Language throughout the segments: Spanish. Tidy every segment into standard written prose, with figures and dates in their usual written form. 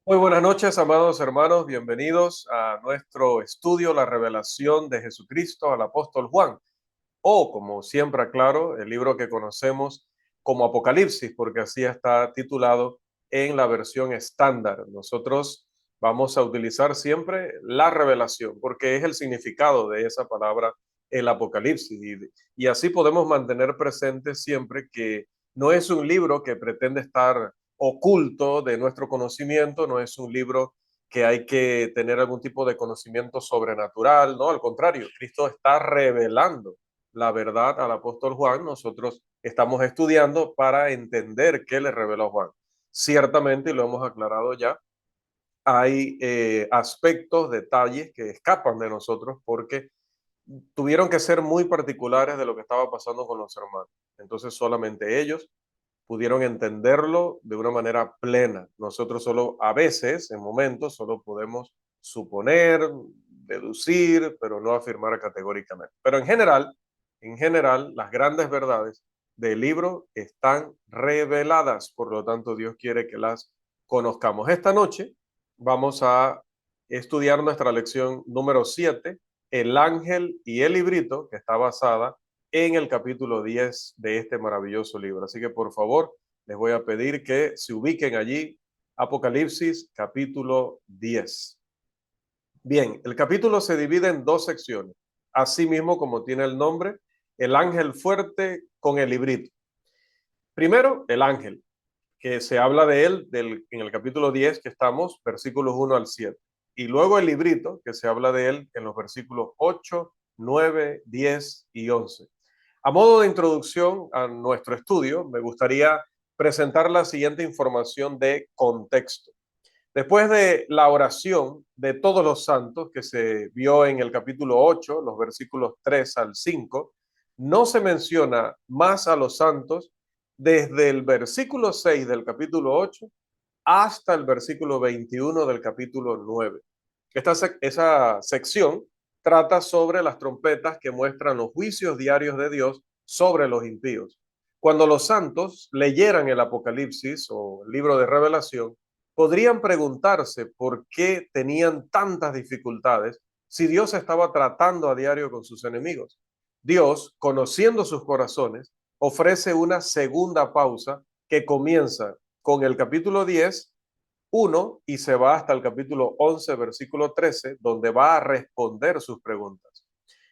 Muy buenas noches, amados hermanos. Bienvenidos a nuestro estudio, la revelación de Jesucristo al apóstol Juan, o como siempre aclaro, el libro que conocemos como Apocalipsis, porque así está titulado en la versión estándar. Nosotros vamos a utilizar siempre la revelación, porque es el significado de esa palabra, el Apocalipsis. Y así podemos mantener presente siempre que no es un libro que pretende estar oculto de nuestro conocimiento, no es un libro que hay que tener algún tipo de conocimiento sobrenatural, no, al contrario, Cristo está revelando la verdad al apóstol Juan. Nosotros estamos estudiando para entender qué le reveló Juan. Ciertamente, y lo hemos aclarado ya, hay aspectos, detalles que escapan de nosotros porque tuvieron que ser muy particulares de lo que estaba pasando con los hermanos. Entonces solamente ellos pudieron entenderlo de una manera plena. Nosotros solo a veces, en momentos, solo podemos suponer, deducir, pero no afirmar categóricamente. Pero en general, las grandes verdades del libro están reveladas, por lo tanto Dios quiere que las conozcamos. Esta noche vamos a estudiar nuestra lección número 7, el ángel y el librito, que está basada en el capítulo 10 de este maravilloso libro. Así que por favor, les voy a pedir que se ubiquen allí, Apocalipsis capítulo 10. Bien, el capítulo se divide en dos secciones, así mismo como tiene el nombre, el ángel fuerte con el librito. Primero, el ángel, que se habla de él en el capítulo 10 que estamos, versículos 1 al 7. Y luego el librito, que se habla de él en los versículos 8, 9, 10 y 11. A modo de introducción a nuestro estudio, me gustaría presentar la siguiente información de contexto. Después de la oración de todos los santos que se vio en el capítulo 8, los versículos 3 al 5, no se menciona más a los santos desde el versículo 6 del capítulo 8 hasta el versículo 21 del capítulo 9. Esa sección trata sobre las trompetas que muestran los juicios diarios de Dios sobre los impíos. Cuando los santos leyeran el Apocalipsis o el libro de Revelación, podrían preguntarse por qué tenían tantas dificultades si Dios estaba tratando a diario con sus enemigos. Dios, conociendo sus corazones, ofrece una segunda pausa que comienza con el capítulo 10, 1 y se va hasta el capítulo 11, versículo 13, donde va a responder sus preguntas.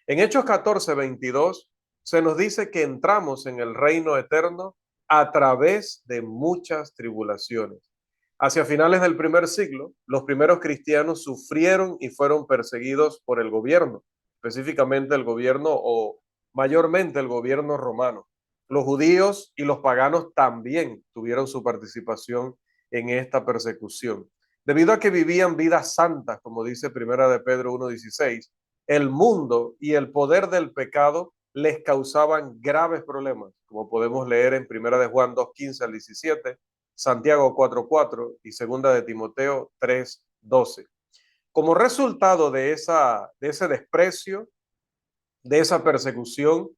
En Hechos 14, 22, se nos dice que entramos en el reino eterno a través de muchas tribulaciones. Hacia finales del primer siglo, los primeros cristianos sufrieron y fueron perseguidos por el gobierno, específicamente el gobierno o mayormente el gobierno romano. Los judíos y los paganos también tuvieron su participación en esta persecución. Debido a que vivían vidas santas, como dice Primera de Pedro 1:16, el mundo y el poder del pecado les causaban graves problemas, como podemos leer en Primera de Juan 2:15 al 17, Santiago 4:4 y Segunda de Timoteo 3:12. Como resultado de ese desprecio, de esa persecución,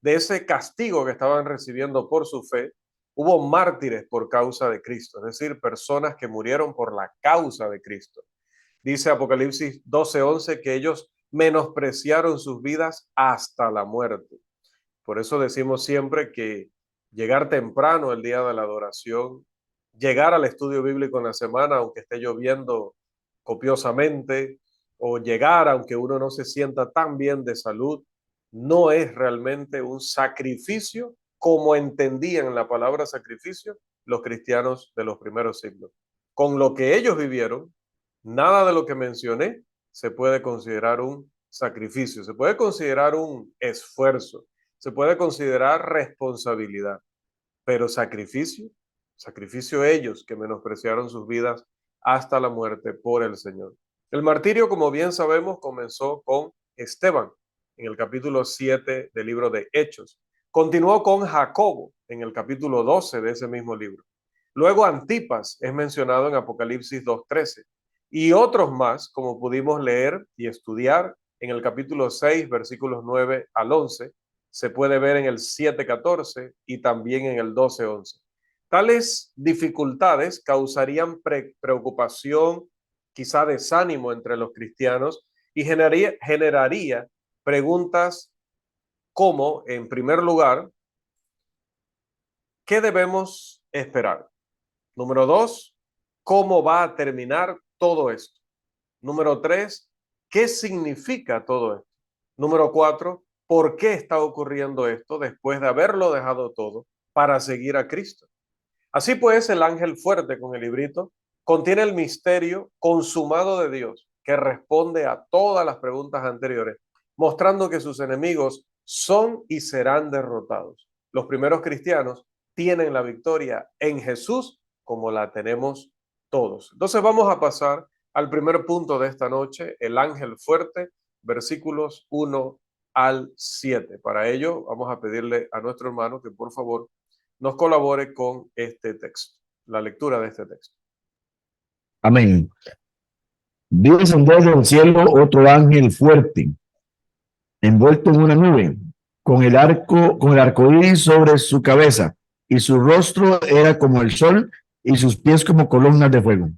de ese castigo que estaban recibiendo por su fe, hubo mártires por causa de Cristo, es decir, personas que murieron por la causa de Cristo. Dice Apocalipsis 12:11 que ellos menospreciaron sus vidas hasta la muerte. Por eso decimos siempre que llegar temprano el día de la adoración, llegar al estudio bíblico en la semana, aunque esté lloviendo copiosamente, o llegar aunque uno no se sienta tan bien de salud, no es realmente un sacrificio como entendían la palabra sacrificio los cristianos de los primeros siglos. Con lo que ellos vivieron, nada de lo que mencioné se puede considerar un sacrificio, se puede considerar un esfuerzo, se puede considerar responsabilidad, pero sacrificio, sacrificio ellos que menospreciaron sus vidas hasta la muerte por el Señor. El martirio, como bien sabemos, comenzó con Esteban en el capítulo 7 del libro de Hechos. Continuó con Jacobo en el capítulo 12 de ese mismo libro. Luego Antipas es mencionado en Apocalipsis 2:13 y otros más, como pudimos leer y estudiar en el capítulo 6, versículos 9 al 11, se puede ver en el 7:14 y también en el 12:11. Tales dificultades causarían preocupación, quizá desánimo entre los cristianos y generaría preguntas como, en primer lugar, ¿qué debemos esperar? Número dos, ¿cómo va a terminar todo esto? Número tres, ¿qué significa todo esto? Número cuatro, ¿por qué está ocurriendo esto después de haberlo dejado todo para seguir a Cristo? Así pues, el ángel fuerte con el librito contiene el misterio consumado de Dios que responde a todas las preguntas anteriores, mostrando que sus enemigos son y serán derrotados. Los primeros cristianos tienen la victoria en Jesús como la tenemos todos. Entonces vamos a pasar al primer punto de esta noche, el ángel fuerte, versículos 1 al 7. Para ello vamos a pedirle a nuestro hermano que por favor nos colabore con este texto, la lectura de este texto. Amén. Vi descender del cielo otro ángel fuerte, envuelto en una nube, con el arco iris sobre su cabeza, y su rostro era como el sol, y sus pies como columnas de fuego.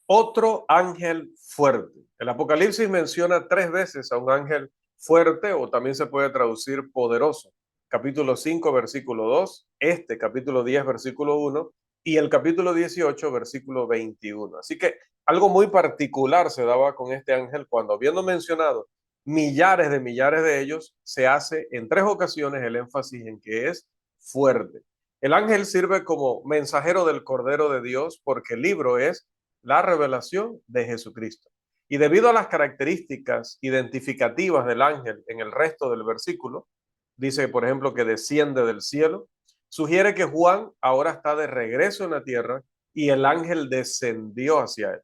Otro ángel fuerte. El Apocalipsis menciona 3 veces a un ángel fuerte, o también se puede traducir poderoso. Capítulo 5, versículo 2, este capítulo 10, versículo 1, y el capítulo 18, versículo 21. Así que algo muy particular se daba con este ángel cuando, habiendo mencionado millares de ellos, se hace en 3 ocasiones el énfasis en que es fuerte. El ángel sirve como mensajero del Cordero de Dios porque el libro es la revelación de Jesucristo. Y debido a las características identificativas del ángel en el resto del versículo, dice, por ejemplo, que desciende del cielo, sugiere que Juan ahora está de regreso en la tierra y el ángel descendió hacia él.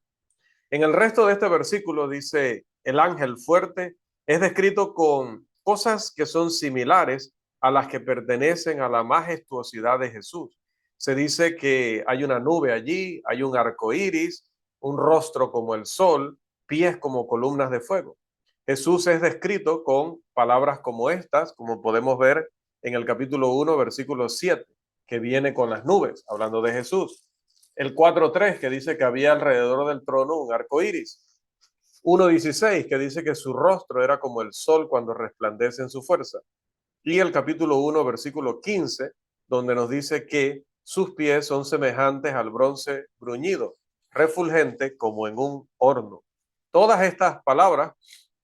En el resto de este versículo dice, el ángel fuerte es descrito con cosas que son similares a las que pertenecen a la majestuosidad de Jesús. Se dice que hay una nube allí, hay un arco iris, un rostro como el sol, pies como columnas de fuego. Jesús es descrito con palabras como estas, como podemos ver en el capítulo 1, versículo 7, que viene con las nubes, hablando de Jesús. El 4.3, que dice que había alrededor del trono un arco iris. 1.16, que dice que su rostro era como el sol cuando resplandece en su fuerza. Y el capítulo 1, versículo 15, donde nos dice que sus pies son semejantes al bronce bruñido, refulgente como en un horno. Todas estas palabras,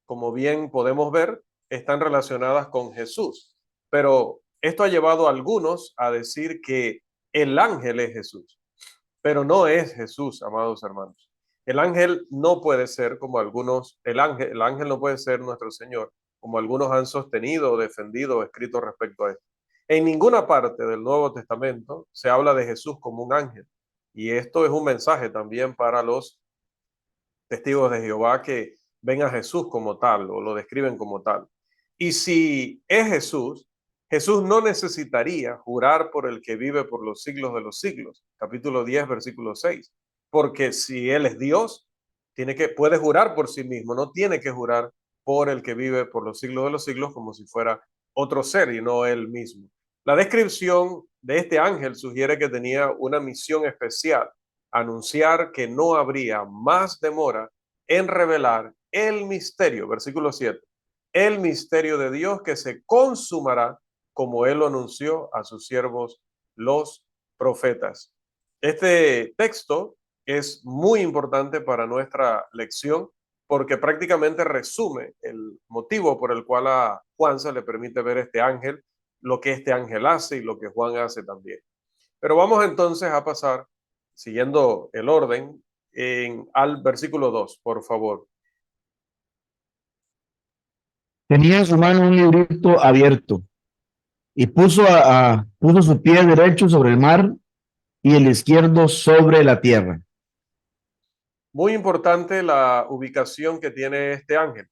como bien podemos ver, están relacionadas con Jesús. Pero esto ha llevado a algunos a decir que el ángel es Jesús. Pero no es Jesús, amados hermanos. El ángel no puede ser como algunos, el ángel no puede ser nuestro Señor, como algunos han sostenido, defendido o escrito respecto a esto. En ninguna parte del Nuevo Testamento se habla de Jesús como un ángel. Y esto es un mensaje también para los testigos de Jehová que ven a Jesús como tal o lo describen como tal. Y si es Jesús, Jesús no necesitaría jurar por el que vive por los siglos de los siglos. Capítulo 10, versículo 6. Porque si Él es Dios, puede jurar por sí mismo, no tiene que jurar por el que vive por los siglos de los siglos como si fuera otro ser y no Él mismo. La descripción de este ángel sugiere que tenía una misión especial, anunciar que no habría más demora en revelar el misterio, versículo 7, el misterio de Dios que se consumará como él lo anunció a sus siervos los profetas. Este texto es muy importante para nuestra lección porque prácticamente resume el motivo por el cual a Juan se le permite ver este ángel, lo que este ángel hace y lo que Juan hace también. Pero vamos entonces a pasar, siguiendo el orden, al versículo 2, por favor. Tenía en su mano un librito abierto, y puso su pie derecho sobre el mar y el izquierdo sobre la tierra. Muy importante la ubicación que tiene este ángel.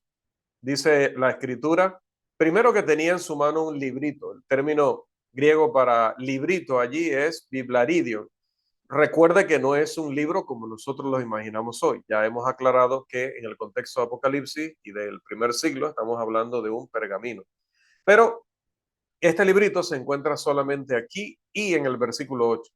Dice la escritura, primero que tenía en su mano un librito. El término griego para librito allí es biblaridio. Recuerde que no es un libro como nosotros lo imaginamos hoy. Ya hemos aclarado que en el contexto de Apocalipsis y del primer siglo estamos hablando de un pergamino. Pero este librito se encuentra solamente aquí y en el versículo 8.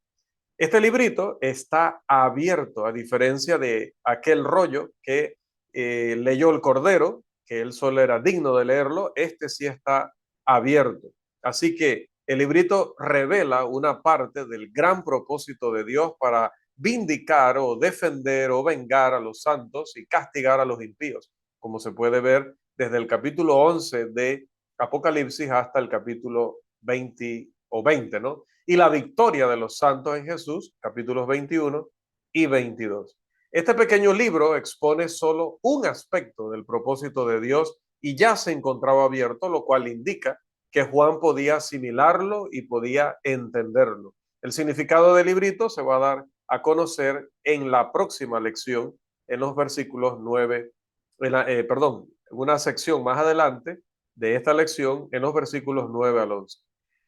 Este librito está abierto, a diferencia de aquel rollo que leyó el Cordero, que él solo era digno de leerlo. Este sí está abierto. Así que el librito revela una parte del gran propósito de Dios para vindicar o defender o vengar a los santos y castigar a los impíos, como se puede ver desde el capítulo 11 de Apocalipsis hasta el capítulo 20 o 20, ¿no? Y la victoria de los santos en Jesús, capítulos 21 y 22. Este pequeño libro expone solo un aspecto del propósito de Dios y ya se encontraba abierto, lo cual indica que Juan podía asimilarlo y podía entenderlo. El significado del librito se va a dar a conocer en la próxima lección, en los versículos 9, en una sección más adelante de esta lección, en los versículos 9 al 11.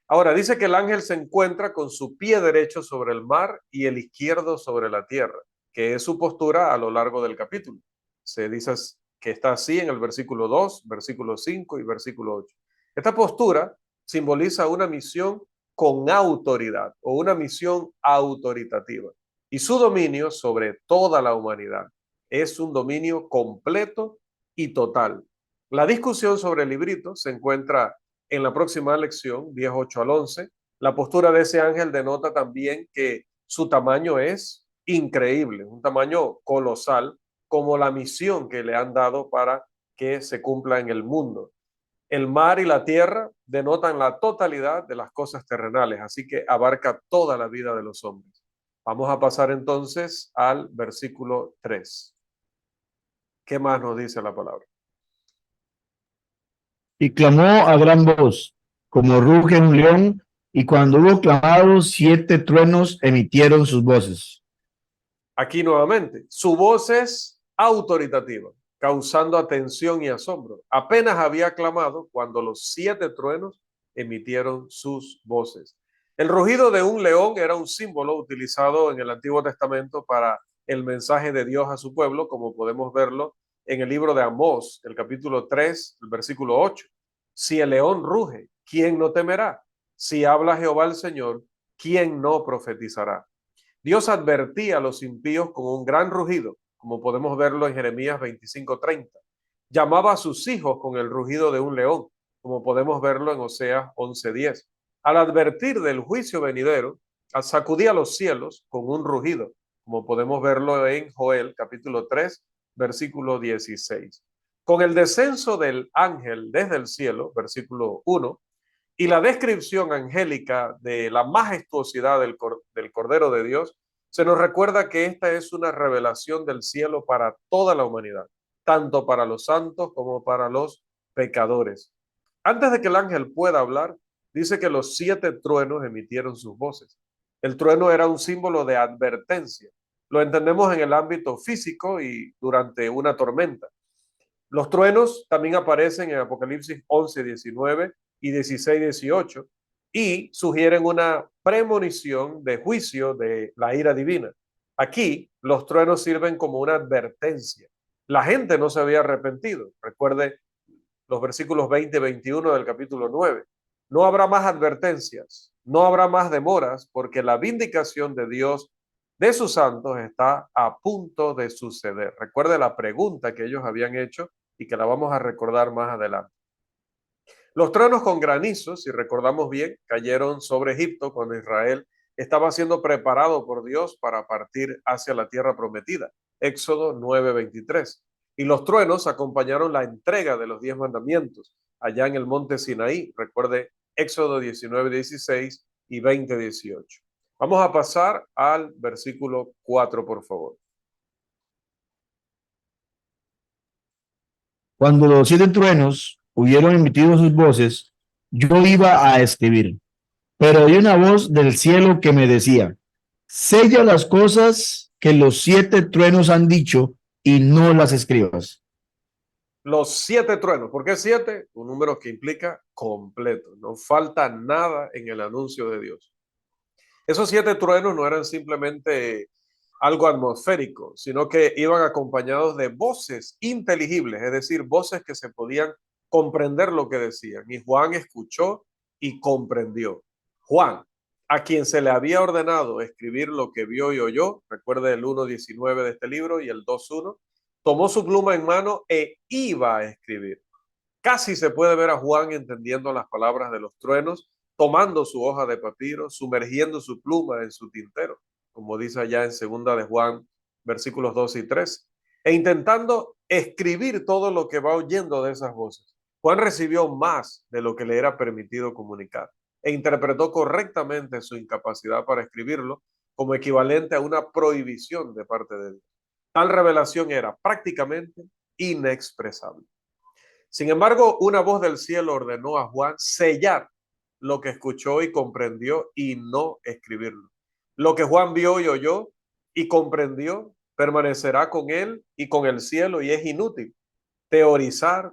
Ahora, dice que el ángel se encuentra con su pie derecho sobre el mar y el izquierdo sobre la tierra, que es su postura a lo largo del capítulo. Se dice que está así en el versículo 2, versículo 5 y versículo 8. Esta postura simboliza una misión con autoridad o una misión autoritativa y su dominio sobre toda la humanidad. Es un dominio completo y total. La discusión sobre el librito se encuentra en la próxima lección, 10:8 al 11. La postura de ese ángel denota también que su tamaño es increíble, un tamaño colosal, como la misión que le han dado para que se cumpla en el mundo. El mar y la tierra denotan la totalidad de las cosas terrenales, así que abarca toda la vida de los hombres. Vamos a pasar entonces al versículo 3. ¿Qué más nos dice la palabra? Y clamó a gran voz, como ruge un león, y cuando hubo clamado, 7 truenos emitieron sus voces. Aquí nuevamente, su voz es autoritativa, causando atención y asombro. Apenas había clamado cuando los 7 truenos emitieron sus voces. El rugido de un león era un símbolo utilizado en el Antiguo Testamento para el mensaje de Dios a su pueblo, como podemos verlo en el libro de Amós, el capítulo 3, el versículo 8. Si el león ruge, ¿quién no temerá? Si habla Jehová el Señor, ¿quién no profetizará? Dios advertía a los impíos con un gran rugido, como podemos verlo en Jeremías 25:30. Llamaba a sus hijos con el rugido de un león, como podemos verlo en Oseas 11:10. Al advertir del juicio venidero, sacudía los cielos con un rugido, como podemos verlo en Joel capítulo 3, versículo 16. Con el descenso del ángel desde el cielo, versículo 1, y la descripción angélica de la majestuosidad del Cordero de Dios, se nos recuerda que esta es una revelación del cielo para toda la humanidad, tanto para los santos como para los pecadores. Antes de que el ángel pueda hablar, dice que los 7 truenos emitieron sus voces. El trueno era un símbolo de advertencia. Lo entendemos en el ámbito físico y durante una tormenta. Los truenos también aparecen en Apocalipsis 11:19 y 16:18 y sugieren una premonición de juicio de la ira divina. Aquí los truenos sirven como una advertencia. La gente no se había arrepentido. Recuerde los versículos 20 y 21 del capítulo 9. No habrá más advertencias, no habrá más demoras, porque la vindicación de Dios de sus santos está a punto de suceder. Recuerde la pregunta que ellos habían hecho y que la vamos a recordar más adelante. Los truenos con granizo, si recordamos bien, cayeron sobre Egipto cuando Israel estaba siendo preparado por Dios para partir hacia la tierra prometida. Éxodo 9:23. Y los truenos acompañaron la entrega de los 10 mandamientos allá en el monte Sinaí. Recuerde Éxodo 19:16 y 20:18. Vamos a pasar al versículo 4, por favor. Cuando los 7 truenos hubieron emitido sus voces, yo iba a escribir, pero oí una voz del cielo que me decía, sella las cosas que los 7 truenos han dicho y no las escribas. Los 7 truenos. ¿Por qué 7? Un número que implica completo. No falta nada en el anuncio de Dios. Esos 7 truenos no eran simplemente algo atmosférico, sino que iban acompañados de voces inteligibles, es decir, voces que se podían comprender lo que decían. Y Juan escuchó y comprendió. Juan, a quien se le había ordenado escribir lo que vio y oyó, recuerde el 1:19 de este libro y el 2:1, tomó su pluma en mano e iba a escribir. Casi se puede ver a Juan entendiendo las palabras de los truenos, tomando su hoja de papiro, sumergiendo su pluma en su tintero, como dice allá en segunda de Juan, versículos 2 y 3, e intentando escribir todo lo que va oyendo de esas voces. Juan recibió más de lo que le era permitido comunicar e interpretó correctamente su incapacidad para escribirlo como equivalente a una prohibición de parte de Dios. Tal revelación era prácticamente inexpresable. Sin embargo, una voz del cielo ordenó a Juan sellar lo que escuchó y comprendió y no escribirlo. Lo que Juan vio y oyó y comprendió permanecerá con él y con el cielo, y es inútil teorizar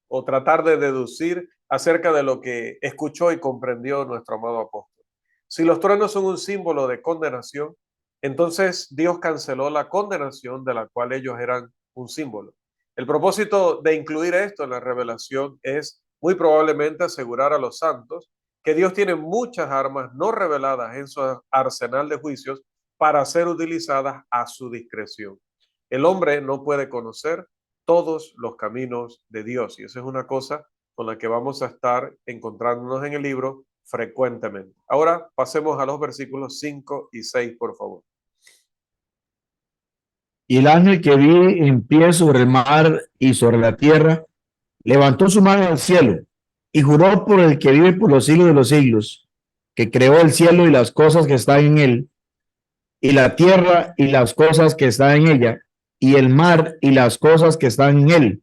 o tratar de deducir acerca de lo que escuchó y comprendió nuestro amado apóstol. Si los truenos son un símbolo de condenación, entonces Dios canceló la condenación de la cual ellos eran un símbolo. El propósito de incluir esto en la revelación es muy probablemente asegurar a los santos que Dios tiene muchas armas no reveladas en su arsenal de juicios para ser utilizadas a su discreción. El hombre no puede conocer todos los caminos de Dios, y eso es una cosa con la que vamos a estar encontrándonos en el libro frecuentemente. Ahora pasemos a los versículos 5 y 6, por favor. Y el ángel que vi en pie sobre el mar y sobre la tierra, levantó su mano al cielo y juró por el que vive por los siglos de los siglos, que creó el cielo y las cosas que están en él, y la tierra y las cosas que están en ella, y el mar y las cosas que están en él,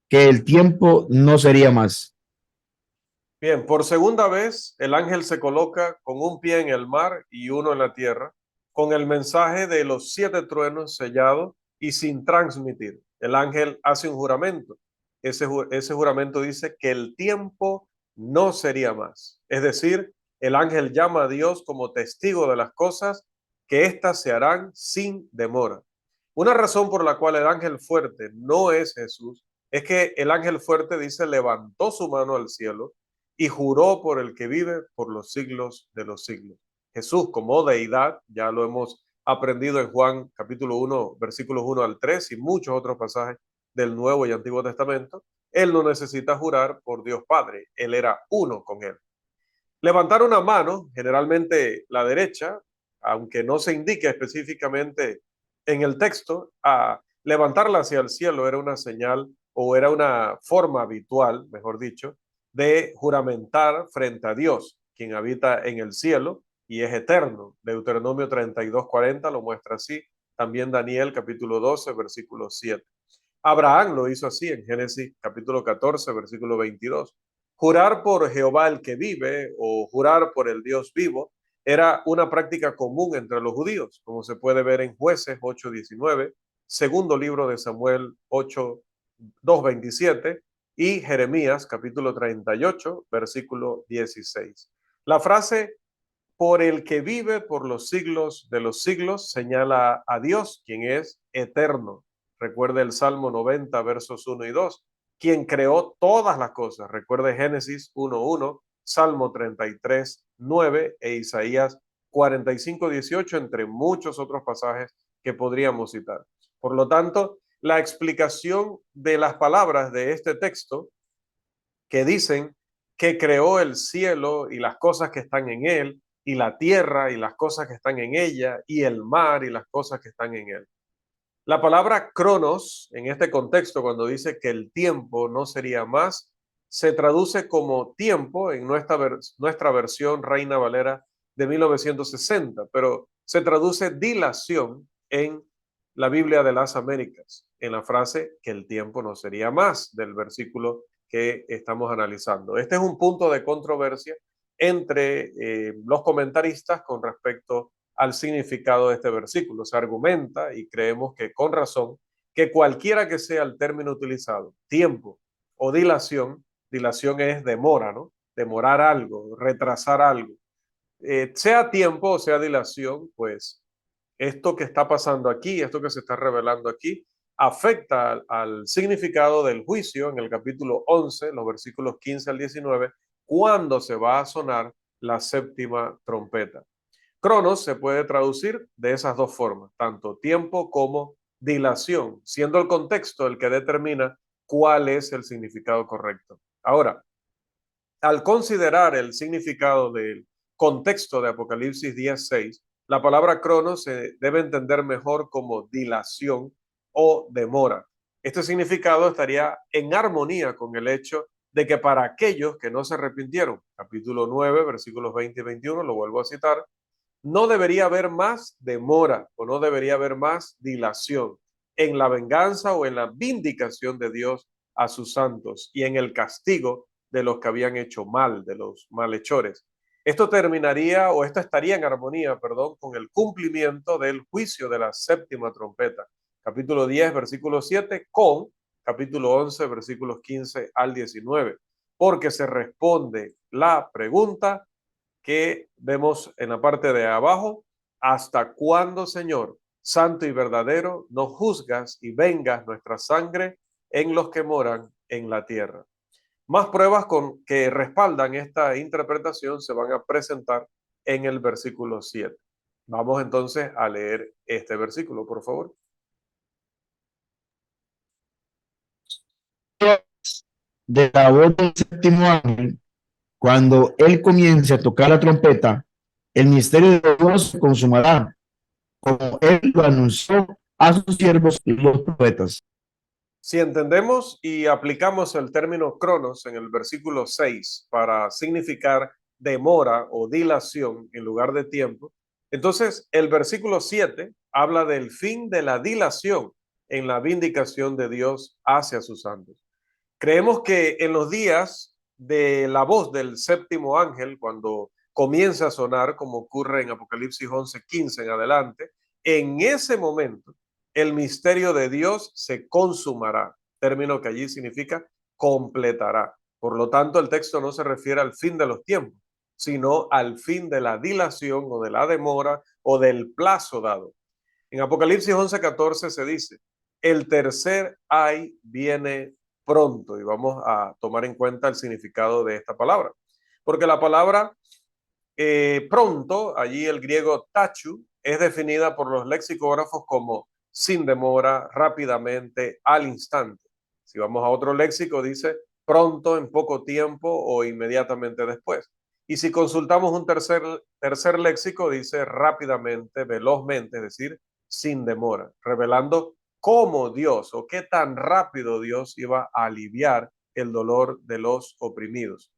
que el tiempo no sería más. Bien, por segunda vez el ángel se coloca con un pie en el mar y uno en la tierra, con el mensaje de los 7 truenos sellado y sin transmitir. El ángel hace un juramento. Ese juramento dice que el tiempo no sería más. Es decir, el ángel llama a Dios como testigo de las cosas, que éstas se harán sin demora. Una razón por la cual el ángel fuerte no es Jesús es que el ángel fuerte dice levantó su mano al cielo y juró por el que vive por los siglos de los siglos. Jesús como deidad, ya lo hemos aprendido en Juan capítulo 1, versículos 1 al 3 y muchos otros pasajes del Nuevo y Antiguo Testamento, él no necesita jurar por Dios Padre, él era uno con él. Levantar una mano, generalmente la derecha, aunque no se indique específicamente en el texto, a levantarla hacia el cielo era una señal o era una forma habitual, mejor dicho, de juramentar frente a Dios, quien habita en el cielo y es eterno. Deuteronomio 32:40 lo muestra así, también Daniel capítulo 12, versículo 7. Abraham lo hizo así en Génesis capítulo 14, versículo 22. Jurar por Jehová el que vive o jurar por el Dios vivo era una práctica común entre los judíos, como se puede ver en Jueces 8:19, segundo libro de Samuel 2:27 y Jeremías capítulo 38, versículo 16. La frase por el que vive por los siglos de los siglos señala a Dios, quien es eterno. Recuerde el Salmo 90, versos 1 y 2, quien creó todas las cosas. Recuerde Génesis 1:1, Salmo 33:9 e Isaías 45:18, entre muchos otros pasajes que podríamos citar. Por lo tanto, la explicación de las palabras de este texto que dicen que creó el cielo y las cosas que están en él, y la tierra y las cosas que están en ella, y el mar y las cosas que están en él. La palabra cronos, en este contexto, cuando dice que el tiempo no sería más, se traduce como tiempo en nuestra versión Reina Valera de 1960, pero se traduce dilación en la Biblia de las Américas, en la frase que el tiempo no sería más del versículo que estamos analizando. Este es un punto de controversia entre los comentaristas con respecto al significado de este versículo. Se argumenta, y creemos que con razón, que cualquiera que sea el término utilizado, tiempo o dilación, dilación es demora, ¿no? Demorar algo, retrasar algo. Sea tiempo o sea dilación, pues esto que está pasando aquí, esto que se está revelando aquí, afecta al significado del juicio en el capítulo 11, los versículos 15 al 19, cuando se va a sonar la séptima trompeta. Cronos se puede traducir de esas dos formas, tanto tiempo como dilación, siendo el contexto el que determina cuál es el significado correcto. Ahora, al considerar el significado del contexto de Apocalipsis 10:6, la palabra cronos se debe entender mejor como dilación o demora. Este significado estaría en armonía con el hecho de que para aquellos que no se arrepintieron, capítulo 9, versículos 20 y 21, lo vuelvo a citar, no debería haber más demora o no debería haber más dilación en la venganza o en la vindicación de Dios a sus santos y en el castigo de los que habían hecho mal, de los malhechores. Esto terminaría o esto estaría en armonía, perdón, con el cumplimiento del juicio de la séptima trompeta, capítulo 10, versículo 7, con capítulo 11, versículos 15 al 19, porque se responde la pregunta que vemos en la parte de abajo: ¿hasta cuándo, Señor, santo y verdadero, no juzgas y vengas nuestra sangre en los que moran en la tierra? Más pruebas que respaldan esta interpretación se van a presentar en el versículo 7. Vamos entonces a leer este versículo, por favor. De la voz del séptimo ángel, cuando él comience a tocar la trompeta, el misterio de Dios se consumará, como él lo anunció a sus siervos los profetas. Si entendemos y aplicamos el término cronos en el versículo 6 para significar demora o dilación en lugar de tiempo, entonces el versículo 7 habla del fin de la dilación en la vindicación de Dios hacia sus santos. Creemos que en los días de la voz del séptimo ángel, cuando comienza a sonar, como ocurre en Apocalipsis 11:15 en adelante, en ese momento el misterio de Dios se consumará, término que allí significa completará. Por lo tanto, el texto no se refiere al fin de los tiempos, sino al fin de la dilación o de la demora o del plazo dado. En Apocalipsis 11:14 se dice: el tercer ay viene pronto, y vamos a tomar en cuenta el significado de esta palabra, porque la palabra pronto, allí el griego tachu, es definida por los lexicógrafos como sin demora, rápidamente, al instante. Si vamos a otro léxico, dice pronto, en poco tiempo o inmediatamente después. Y si consultamos un tercer léxico, dice rápidamente, velozmente, es decir, sin demora, revelando cómo Dios o qué tan rápido Dios iba a aliviar el dolor de los oprimidos.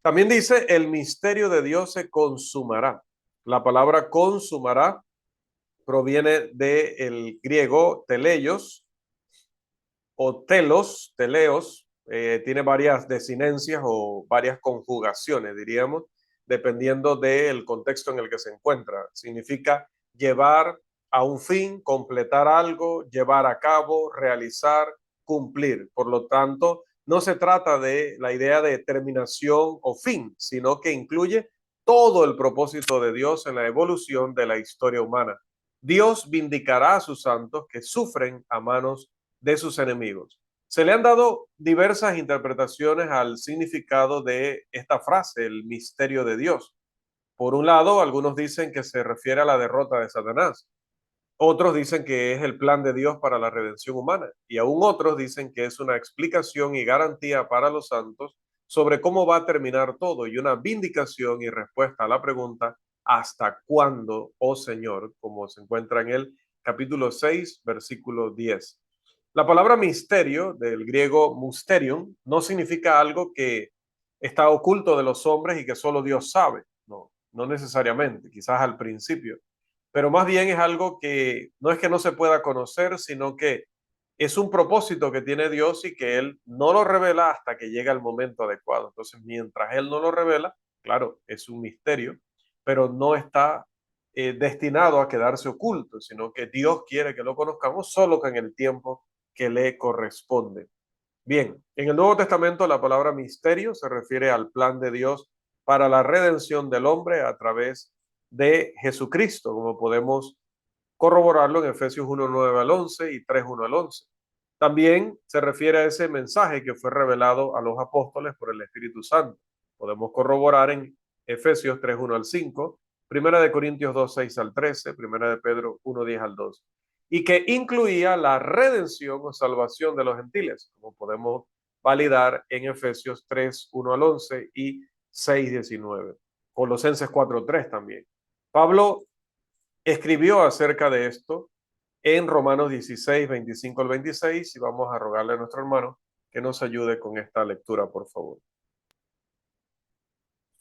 También dice: el misterio de Dios se consumará. La palabra consumará proviene del griego teleios o telos, teleos, tiene varias desinencias o varias conjugaciones, diríamos, dependiendo del contexto en el que se encuentra. Significa llevar a un fin, completar algo, llevar a cabo, realizar, cumplir. Por lo tanto, no se trata de la idea de terminación o fin, sino que incluye todo el propósito de Dios en la evolución de la historia humana. Dios vindicará a sus santos que sufren a manos de sus enemigos. Se le han dado diversas interpretaciones al significado de esta frase, el misterio de Dios. Por un lado, algunos dicen que se refiere a la derrota de Satanás. Otros dicen que es el plan de Dios para la redención humana. Y aún otros dicen que es una explicación y garantía para los santos sobre cómo va a terminar todo y una vindicación y respuesta a la pregunta: ¿hasta cuándo, oh Señor? Como se encuentra en el capítulo 6, versículo 10. La palabra misterio, del griego mysterium, no significa algo que está oculto de los hombres y que solo Dios sabe. No, no necesariamente, quizás al principio, pero más bien es algo que no es que no se pueda conocer, sino que es un propósito que tiene Dios y que Él no lo revela hasta que llega el momento adecuado. Entonces, mientras Él no lo revela, claro, es un misterio, pero no está destinado a quedarse oculto, sino que Dios quiere que lo conozcamos solo en el tiempo que le corresponde. Bien, en el Nuevo Testamento la palabra misterio se refiere al plan de Dios para la redención del hombre a través de Jesucristo, como podemos corroborarlo en Efesios 1:9 al 11 y 3:1 al 11. También se refiere a ese mensaje que fue revelado a los apóstoles por el Espíritu Santo. Podemos corroborar en Efesios 3, 1 al 5, Primera de Corintios 2, 6 al 13, Primera de Pedro 1, 10 al 12, y que incluía la redención o salvación de los gentiles, como podemos validar en Efesios 3, 1 al 11 y 6, 19. Colosenses 4, 3 también. Pablo escribió acerca de esto en Romanos 16, 25 al 26, y vamos a rogarle a nuestro hermano que nos ayude con esta lectura, por favor.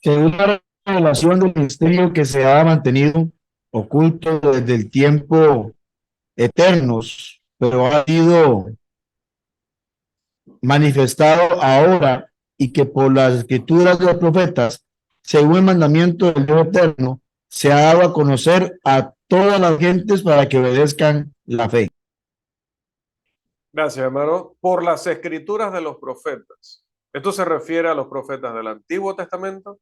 Según la revelación del misterio que se ha mantenido oculto desde el tiempo eternos, pero ha sido manifestado ahora y que por las escrituras de los profetas, según el mandamiento del Dios eterno, se ha dado a conocer a todas las gentes para que obedezcan la fe. Gracias, hermano. Por las escrituras de los profetas. ¿Esto se refiere a los profetas del Antiguo Testamento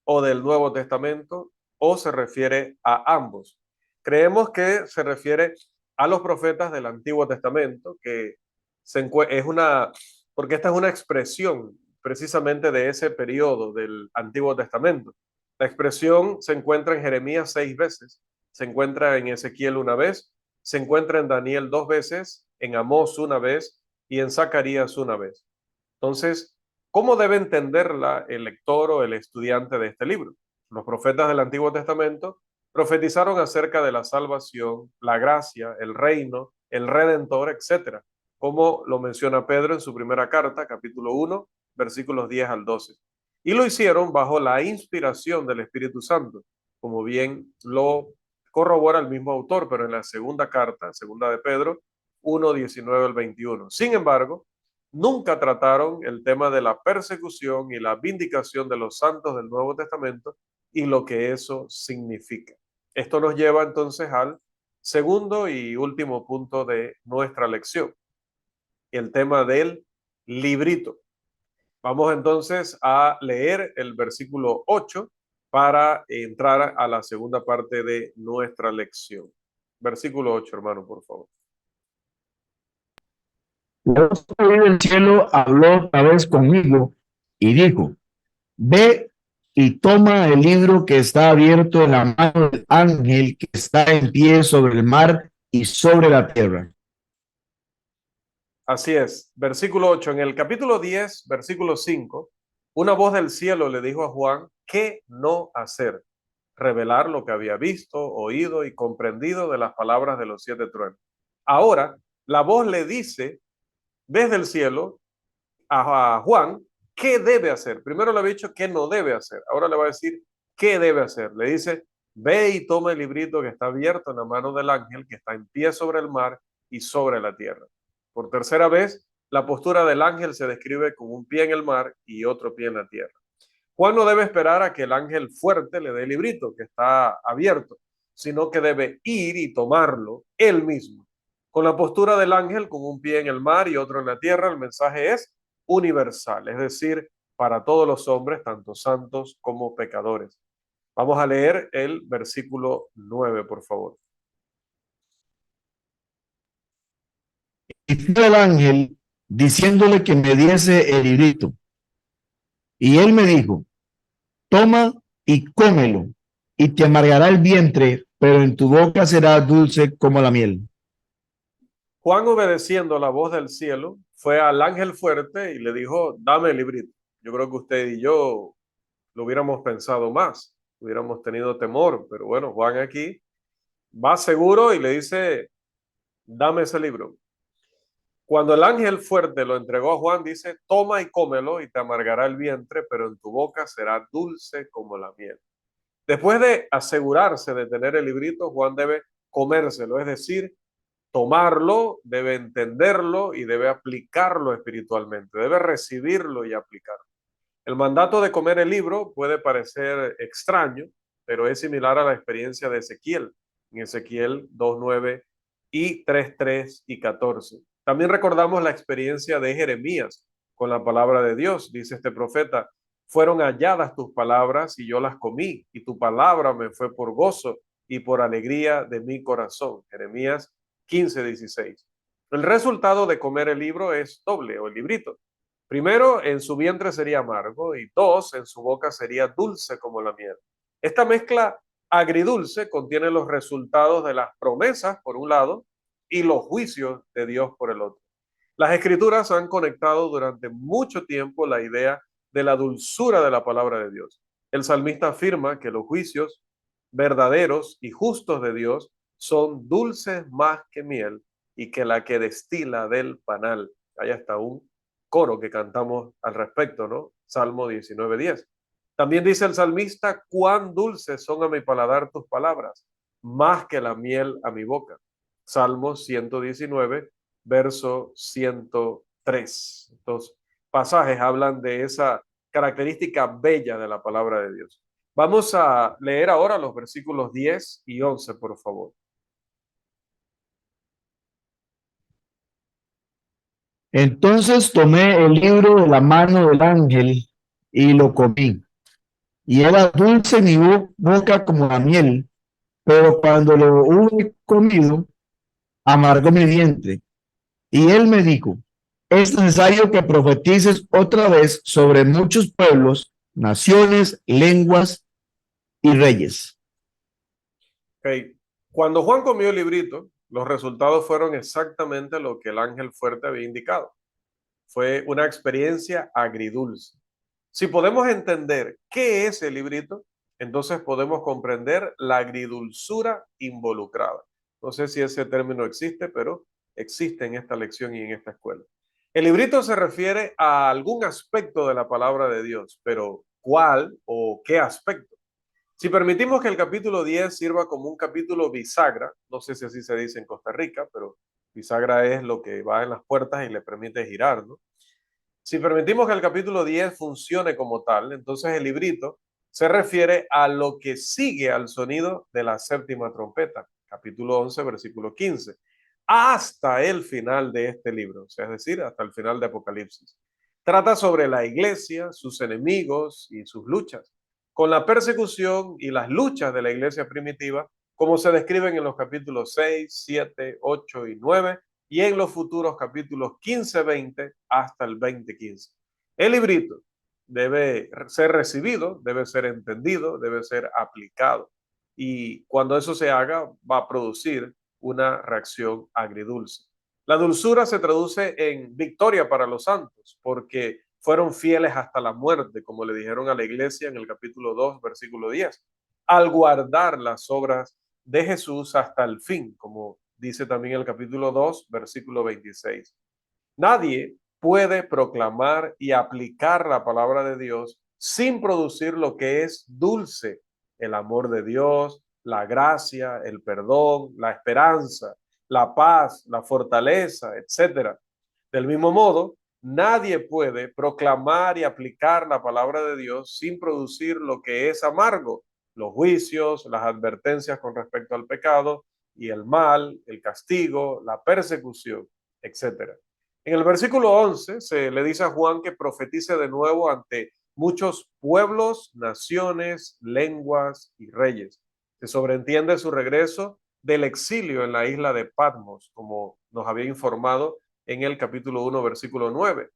o del Nuevo Testamento, o se refiere a ambos? Creemos que se refiere a los profetas del Antiguo Testamento, que es una, porque esta es una expresión precisamente de ese periodo del Antiguo Testamento. La expresión se encuentra en Jeremías 6 veces, se encuentra en Ezequiel una vez, se encuentra en Daniel 2 veces, en Amós una vez y en Zacarías una vez. Entonces, ¿cómo debe entenderla el lector o el estudiante de este libro? Los profetas del Antiguo Testamento profetizaron acerca de la salvación, la gracia, el reino, el redentor, etcétera, como lo menciona Pedro en su primera carta, capítulo 1, versículos 10 al 12. Y lo hicieron bajo la inspiración del Espíritu Santo, como bien lo corrobora el mismo autor, pero en la segunda carta, segunda de Pedro, 1, 19 al 21. Sin embargo, nunca trataron el tema de la persecución y la vindicación de los santos del Nuevo Testamento y lo que eso significa. Esto nos lleva entonces al segundo y último punto de nuestra lección, el tema del librito. Vamos entonces a leer el versículo 8 para entrar a la segunda parte de nuestra lección. Versículo 8, hermano, por favor. Dios del cielo habló otra vez conmigo y dijo: ve y toma el libro que está abierto en la mano del ángel que está en pie sobre el mar y sobre la tierra. Así es, versículo 8. En el capítulo 10, versículo 5, una voz del cielo le dijo a Juan qué no hacer: revelar lo que había visto, oído y comprendido de las palabras de los 7 truenos. Ahora, la voz le dice desde el cielo a Juan qué debe hacer. Primero le había dicho qué no debe hacer, ahora le va a decir qué debe hacer. Le dice: ve y toma el librito que está abierto en la mano del ángel que está en pie sobre el mar y sobre la tierra. Por tercera vez, la postura del ángel se describe con un pie en el mar y otro pie en la tierra. Juan no debe esperar a que el ángel fuerte le dé el librito que está abierto, sino que debe ir y tomarlo él mismo. Con la postura del ángel, con un pie en el mar y otro en la tierra, el mensaje es universal, es decir, para todos los hombres, tanto santos como pecadores. Vamos a leer el versículo 9, por favor. Y fue el ángel diciéndole que me diese el librito. Y él me dijo: toma y cómelo, y te amargará el vientre, pero en tu boca será dulce como la miel. Juan, obedeciendo la voz del cielo, fue al ángel fuerte y le dijo: dame el librito. Yo creo que usted y yo lo hubiéramos pensado más, hubiéramos tenido temor, pero bueno, Juan aquí va seguro y le dice: dame ese libro. Cuando el ángel fuerte lo entregó a Juan, dice: toma y cómelo y te amargará el vientre, pero en tu boca será dulce como la miel. Después de asegurarse de tener el librito, Juan debe comérselo, es decir, tomarlo, debe entenderlo y debe aplicarlo espiritualmente, debe recibirlo y aplicarlo. El mandato de comer el libro puede parecer extraño, pero es similar a la experiencia de Ezequiel, en Ezequiel 2:9 y 3:3 y 14. También recordamos la experiencia de Jeremías con la palabra de Dios. Dice este profeta: fueron halladas tus palabras y yo las comí, y tu palabra me fue por gozo y por alegría de mi corazón. Jeremías 15:16. El resultado de comer el libro es doble, o el librito. Primero, en su vientre sería amargo y dos, en su boca sería dulce como la miel. Esta mezcla agridulce contiene los resultados de las promesas por un lado y los juicios de Dios por el otro. Las escrituras han conectado durante mucho tiempo la idea de la dulzura de la palabra de Dios. El salmista afirma que los juicios verdaderos y justos de Dios son dulces más que miel y que la que destila del panal. Hay hasta un coro que cantamos al respecto, ¿no? Salmo 19:10. También dice el salmista, cuán dulces son a mi paladar tus palabras, más que la miel a mi boca. Salmo 119, verso 103. Estos pasajes hablan de esa característica bella de la palabra de Dios. Vamos a leer ahora los versículos 10 y 11, por favor. Entonces tomé el libro de la mano del ángel y lo comí. Y era dulce en mi boca como la miel, pero cuando lo hube comido, amargó mi vientre. Y él me dijo, es necesario que profetices otra vez sobre muchos pueblos, naciones, lenguas y reyes. Okay. Cuando Juan comió el librito, los resultados fueron exactamente lo que el ángel fuerte había indicado. Fue una experiencia agridulce. Si podemos entender qué es el librito, entonces podemos comprender la agridulzura involucrada. No sé si ese término existe, pero existe en esta lección y en esta escuela. El librito se refiere a algún aspecto de la palabra de Dios, pero ¿cuál o qué aspecto? Si permitimos que el capítulo 10 sirva como un capítulo bisagra, no sé si así se dice en Costa Rica, pero bisagra es lo que va en las puertas y le permite girar, ¿no? Si permitimos que el capítulo 10 funcione como tal, entonces el librito se refiere a lo que sigue al sonido de la séptima trompeta, capítulo 11, versículo 15, hasta el final de este libro, o sea, es decir, hasta el final de Apocalipsis. Trata sobre la iglesia, sus enemigos y sus luchas, con la persecución y las luchas de la iglesia primitiva, como se describen en los capítulos 6, 7, 8 y 9, y en los futuros capítulos 15, 20 hasta el 20-15. El librito debe ser recibido, debe ser entendido, debe ser aplicado. Y cuando eso se haga, va a producir una reacción agridulce. La dulzura se traduce en victoria para los santos, porque fueron fieles hasta la muerte, como le dijeron a la iglesia en el capítulo 2, versículo 10, al guardar las obras de Jesús hasta el fin, como dice también el capítulo 2, versículo 26. Nadie puede proclamar y aplicar la palabra de Dios sin producir lo que es dulce, el amor de Dios, la gracia, el perdón, la esperanza, la paz, la fortaleza, etcétera. Del mismo modo, nadie puede proclamar y aplicar la palabra de Dios sin producir lo que es amargo, los juicios, las advertencias con respecto al pecado y el mal, el castigo, la persecución, etcétera. En el versículo 11 se le dice a Juan que profetice de nuevo ante muchos pueblos, naciones, lenguas y reyes. Se sobreentiende su regreso del exilio en la isla de Patmos, como nos había informado en el capítulo 1, versículo 9.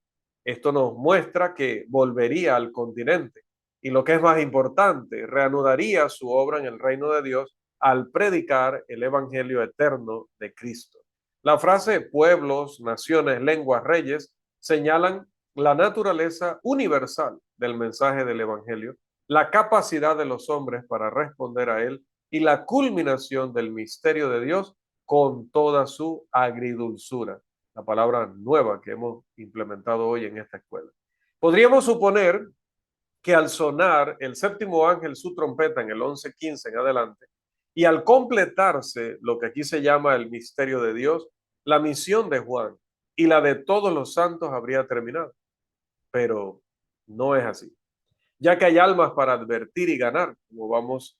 Esto nos muestra que volvería al continente y, lo que es más importante, reanudaría su obra en el reino de Dios al predicar el evangelio eterno de Cristo. La frase pueblos, naciones, lenguas, reyes señalan la naturaleza universal del mensaje del evangelio, la capacidad de los hombres para responder a él y la culminación del misterio de Dios con toda su agridulzura, la palabra nueva que hemos implementado hoy en esta escuela. Podríamos suponer que al sonar el séptimo ángel su trompeta en el 11:15 en adelante, y al completarse lo que aquí se llama el misterio de Dios, la misión de Juan y la de todos los santos habría terminado. Pero no es así, ya que hay almas para advertir y ganar, como vamos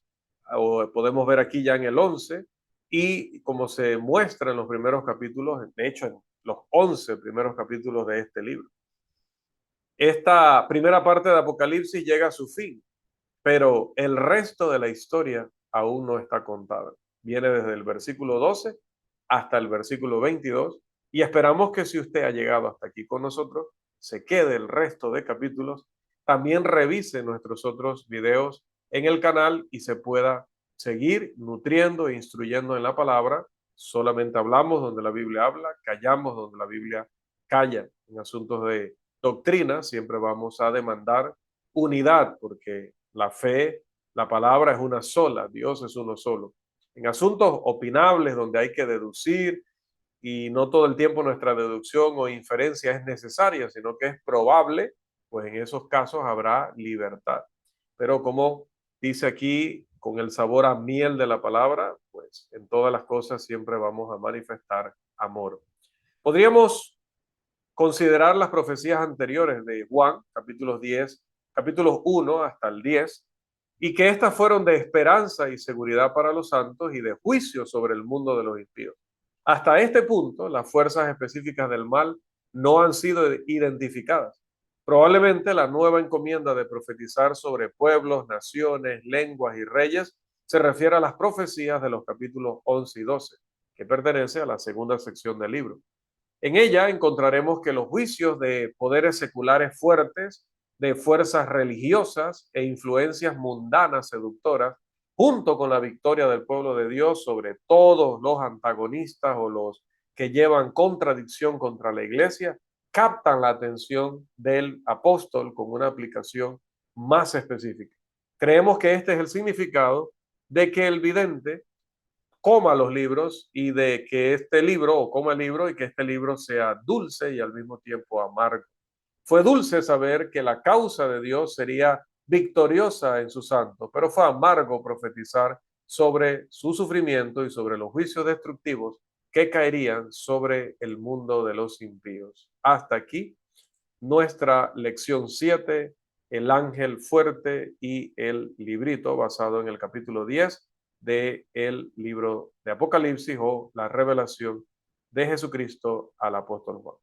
o podemos ver aquí ya en el 11, y como se muestra en los primeros capítulos, de hecho en los 11 primeros capítulos de este libro. Esta primera parte de Apocalipsis llega a su fin, pero el resto de la historia aún no está contada. Viene desde el versículo 12 hasta el versículo 22 y esperamos que si usted ha llegado hasta aquí con nosotros, se quede el resto de capítulos, también revise nuestros otros videos en el canal y se pueda seguir nutriendo e instruyendo en la palabra. Solamente hablamos donde la Biblia habla, callamos donde la Biblia calla. En asuntos de doctrina siempre vamos a demandar unidad, porque la fe, la palabra es una sola, Dios es uno solo. En asuntos opinables donde hay que deducir y no todo el tiempo nuestra deducción o inferencia es necesaria, sino que es probable, pues en esos casos habrá libertad. Pero como dice aquí, con el sabor a miel de la palabra, pues en todas las cosas siempre vamos a manifestar amor. Podríamos considerar las profecías anteriores de Juan, capítulos 1 hasta el 10, y que estas fueron de esperanza y seguridad para los santos y de juicio sobre el mundo de los impíos. Hasta este punto, las fuerzas específicas del mal no han sido identificadas. Probablemente la nueva encomienda de profetizar sobre pueblos, naciones, lenguas y reyes se refiere a las profecías de los capítulos 11 y 12, que pertenece a la segunda sección del libro. En ella encontraremos que los juicios de poderes seculares fuertes, de fuerzas religiosas e influencias mundanas seductoras, junto con la victoria del pueblo de Dios sobre todos los antagonistas o los que llevan contradicción contra la iglesia, captan la atención del apóstol con una aplicación más específica. Creemos que este es el significado de que el vidente coma los libros y de que este libro, o coma el libro y que este libro sea dulce y al mismo tiempo amargo. Fue dulce saber que la causa de Dios sería victoriosa en su santo, pero fue amargo profetizar sobre su sufrimiento y sobre los juicios destructivos que caerían sobre el mundo de los impíos. Hasta aquí nuestra lección 7, el ángel fuerte y el librito, basado en el capítulo 10 del libro de Apocalipsis o la revelación de Jesucristo al apóstol Juan.